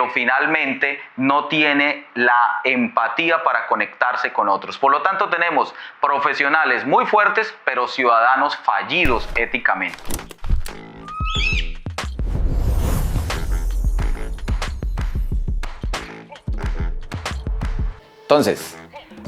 pero finalmente no tiene la empatía para conectarse con otros. Por lo tanto, tenemos profesionales muy fuertes, pero ciudadanos fallidos éticamente. Entonces,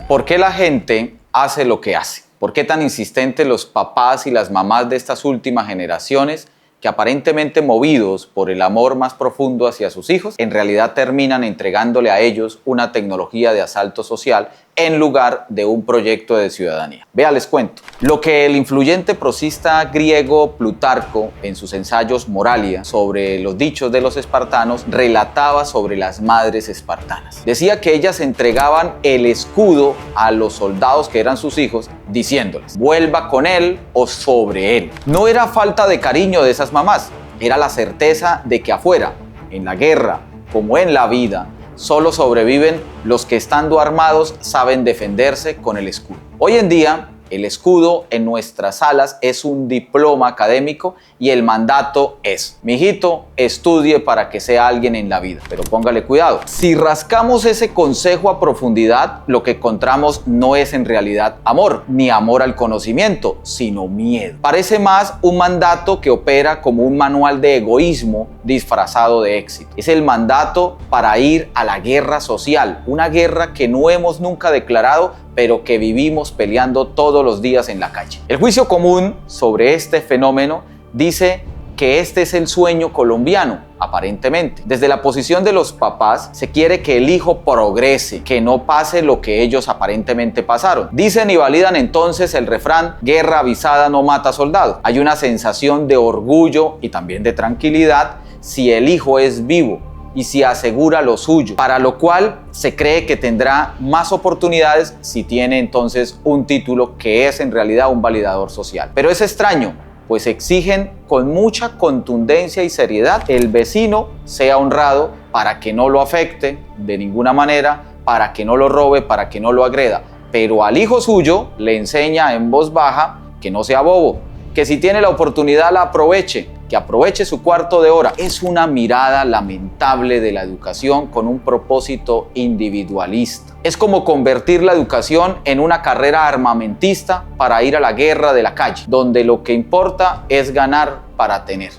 ¿por qué la gente hace lo que hace? ¿Por qué tan insistentes los papás y las mamás de estas últimas generaciones que aparentemente movidos por el amor más profundo hacia sus hijos, en realidad terminan entregándole a ellos una tecnología de asalto social en lugar de un proyecto de ciudadanía? Vea, les cuento. Lo que el influyente prosista griego Plutarco, en sus ensayos Moralia sobre los dichos de los espartanos, relataba sobre las madres espartanas. Decía que ellas entregaban el escudo a los soldados que eran sus hijos, diciéndoles: vuelva con él o sobre él. No era falta de cariño de esas mamás, era la certeza de que afuera, en la guerra, como en la vida, solo sobreviven los que, estando armados, saben defenderse con el escudo. Hoy en día, el escudo en nuestras salas es un diploma académico y el mandato es: mijito, estudie para que sea alguien en la vida. Pero póngale cuidado. Si rascamos ese consejo a profundidad, lo que encontramos no es en realidad amor, ni amor al conocimiento, sino miedo. Parece más un mandato que opera como un manual de egoísmo disfrazado de éxito. Es el mandato para ir a la guerra social, una guerra que no hemos nunca declarado, pero que vivimos peleando todos los días en la calle. El juicio común sobre este fenómeno dice que este es el sueño colombiano, aparentemente. Desde la posición de los papás se quiere que el hijo progrese, que no pase lo que ellos aparentemente pasaron. Dicen y validan entonces el refrán: guerra avisada no mata soldado. Hay una sensación de orgullo y también de tranquilidad si el hijo es vivo y si asegura lo suyo, para lo cual se cree que tendrá más oportunidades si tiene entonces un título que es en realidad un validador social. Pero es extraño, pues exigen con mucha contundencia y seriedad el vecino sea honrado para que no lo afecte de ninguna manera, para que no lo robe, para que no lo agreda. Pero al hijo suyo le enseña en voz baja que no sea bobo, que si tiene la oportunidad la aproveche, que aproveche su cuarto de hora. Es una mirada lamentable de la educación con un propósito individualista. Es como convertir la educación en una carrera armamentista para ir a la guerra de la calle, donde lo que importa es ganar para tener.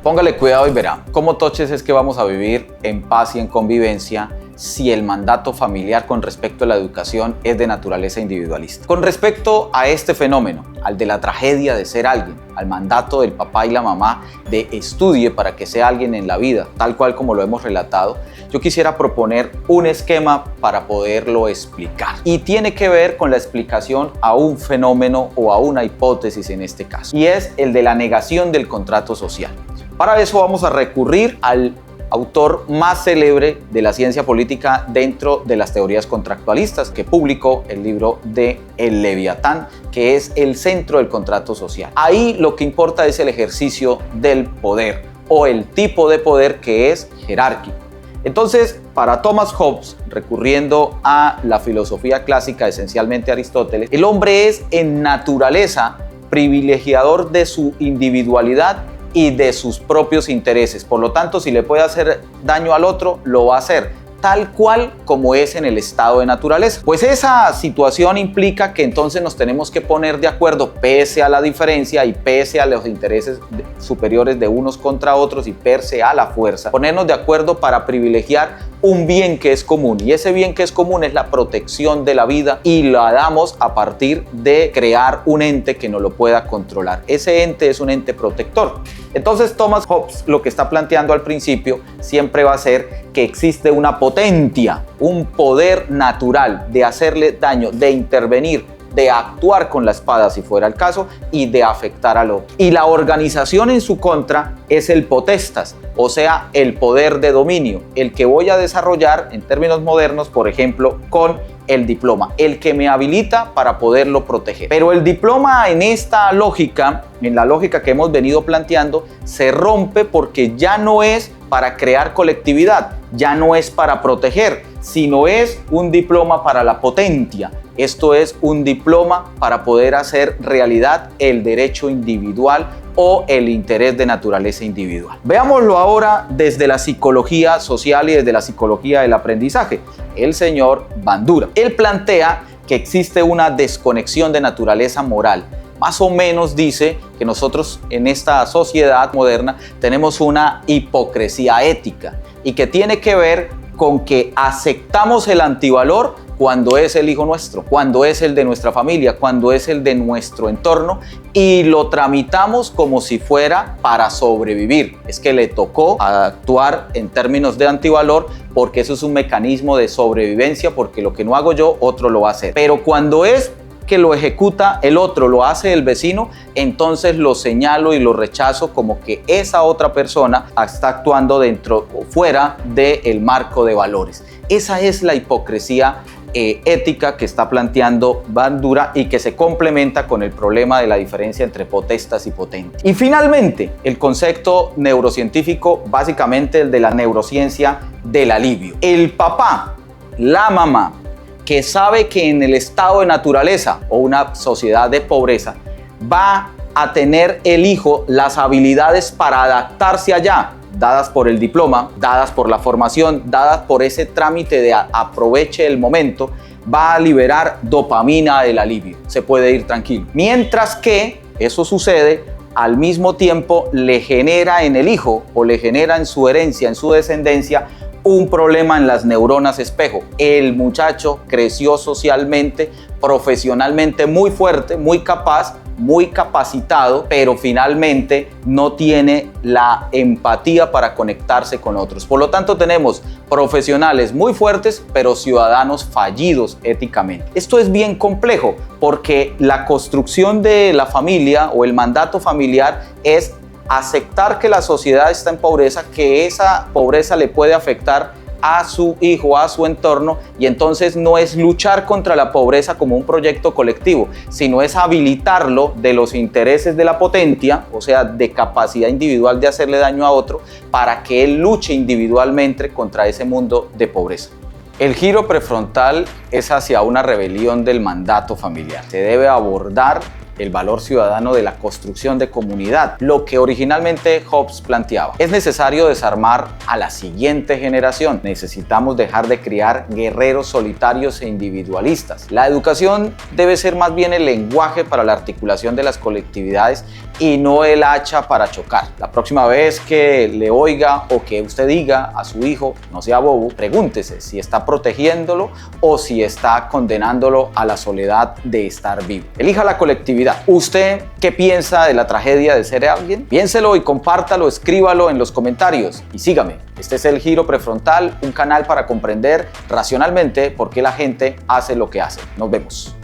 Póngale cuidado y verá cómo toches es que vamos a vivir en paz y en convivencia si el mandato familiar con respecto a la educación es de naturaleza individualista. Con respecto a este fenómeno, al de la tragedia de ser alguien, al mandato del papá y la mamá de estudie para que sea alguien en la vida, tal cual como lo hemos relatado, yo quisiera proponer un esquema para poderlo explicar. Y tiene que ver con la explicación a un fenómeno o a una hipótesis en este caso, y es el de la negación del contrato social. Para eso vamos a recurrir al autor más célebre de la ciencia política dentro de las teorías contractualistas, que publicó el libro de El Leviatán, que es el centro del contrato social. Ahí lo que importa es el ejercicio del poder o el tipo de poder, que es jerárquico. Entonces, para Thomas Hobbes, recurriendo a la filosofía clásica, esencialmente Aristóteles, el hombre es en naturaleza privilegiador de su individualidad y de sus propios intereses. Por lo tanto, si le puede hacer daño al otro, lo va a hacer, tal cual como es en el estado de naturaleza. Pues esa situación implica que entonces nos tenemos que poner de acuerdo, pese a la diferencia y pese a los intereses superiores de unos contra otros y pese a la fuerza, ponernos de acuerdo para privilegiar un bien que es común, y ese bien que es común es la protección de la vida, y la damos a partir de crear un ente que no lo pueda controlar. Ese ente es un ente protector. Entonces Thomas Hobbes lo que está planteando al principio siempre va a ser que existe una potencia, un poder natural de hacerle daño, de intervenir, de actuar con la espada si fuera el caso y de afectar al otro. Y la organización en su contra es el potestas, o sea, el poder de dominio, el que voy a desarrollar en términos modernos, por ejemplo, con el diploma, el que me habilita para poderlo proteger. Pero el diploma en esta lógica, en la lógica que hemos venido planteando, se rompe porque ya no es para crear colectividad, ya no es para proteger, sino es un diploma para la potencia. Esto es un diploma para poder hacer realidad el derecho individual o el interés de naturaleza individual. Veámoslo ahora desde la psicología social y desde la psicología del aprendizaje. El señor Bandura. Él plantea que existe una desconexión de naturaleza moral. Más o menos dice que nosotros en esta sociedad moderna tenemos una hipocresía ética y que tiene que ver con que aceptamos el antivalor cuando es el hijo nuestro, cuando es el de nuestra familia, cuando es el de nuestro entorno y lo tramitamos como si fuera para sobrevivir. Es que le tocó actuar en términos de antivalor porque eso es un mecanismo de sobrevivencia, porque lo que no hago yo, otro lo va a hacer. Pero cuando es que lo ejecuta el otro, lo hace el vecino, entonces lo señalo y lo rechazo como que esa otra persona está actuando dentro o fuera del marco de valores. Esa es la hipocresía ética que está planteando Bandura y que se complementa con el problema de la diferencia entre potestas y potentes. Y finalmente, el concepto neurocientífico, básicamente el de la neurociencia del alivio. El papá, la mamá, que sabe que en el estado de naturaleza o una sociedad de pobreza va a tener el hijo las habilidades para adaptarse allá, dadas por el diploma, dadas por la formación, dadas por ese trámite de aproveche el momento, va a liberar dopamina del alivio, se puede ir tranquilo. Mientras que eso sucede, al mismo tiempo le genera en el hijo o le genera en su herencia, en su descendencia, un problema en las neuronas espejo. El muchacho creció socialmente, profesionalmente muy fuerte, muy capaz, muy capacitado, pero finalmente no tiene la empatía para conectarse con otros. Por lo tanto, tenemos profesionales muy fuertes, pero ciudadanos fallidos éticamente. Esto es bien complejo porque la construcción de la familia o el mandato familiar es aceptar que la sociedad está en pobreza, que esa pobreza le puede afectar a su hijo, a su entorno, y entonces no es luchar contra la pobreza como un proyecto colectivo, sino es habilitarlo de los intereses de la potencia, o sea, de capacidad individual de hacerle daño a otro, para que él luche individualmente contra ese mundo de pobreza. El giro prefrontal es hacia una rebelión del mandato familiar. Se debe abordar el valor ciudadano de la construcción de comunidad, lo que originalmente Hobbes planteaba. Es necesario desarmar a la siguiente generación. Necesitamos dejar de criar guerreros solitarios e individualistas. La educación debe ser más bien el lenguaje para la articulación de las colectividades y no el hacha para chocar. La próxima vez que le oiga o que usted diga a su hijo, no sea bobo, pregúntese si está protegiéndolo o si está condenándolo a la soledad de estar vivo. Elija la colectividad. ¿Usted qué piensa de la tragedia de ser alguien? Piénselo y compártalo, escríbalo en los comentarios y sígame. Este es El Giro Prefrontal, un canal para comprender racionalmente por qué la gente hace lo que hace. Nos vemos.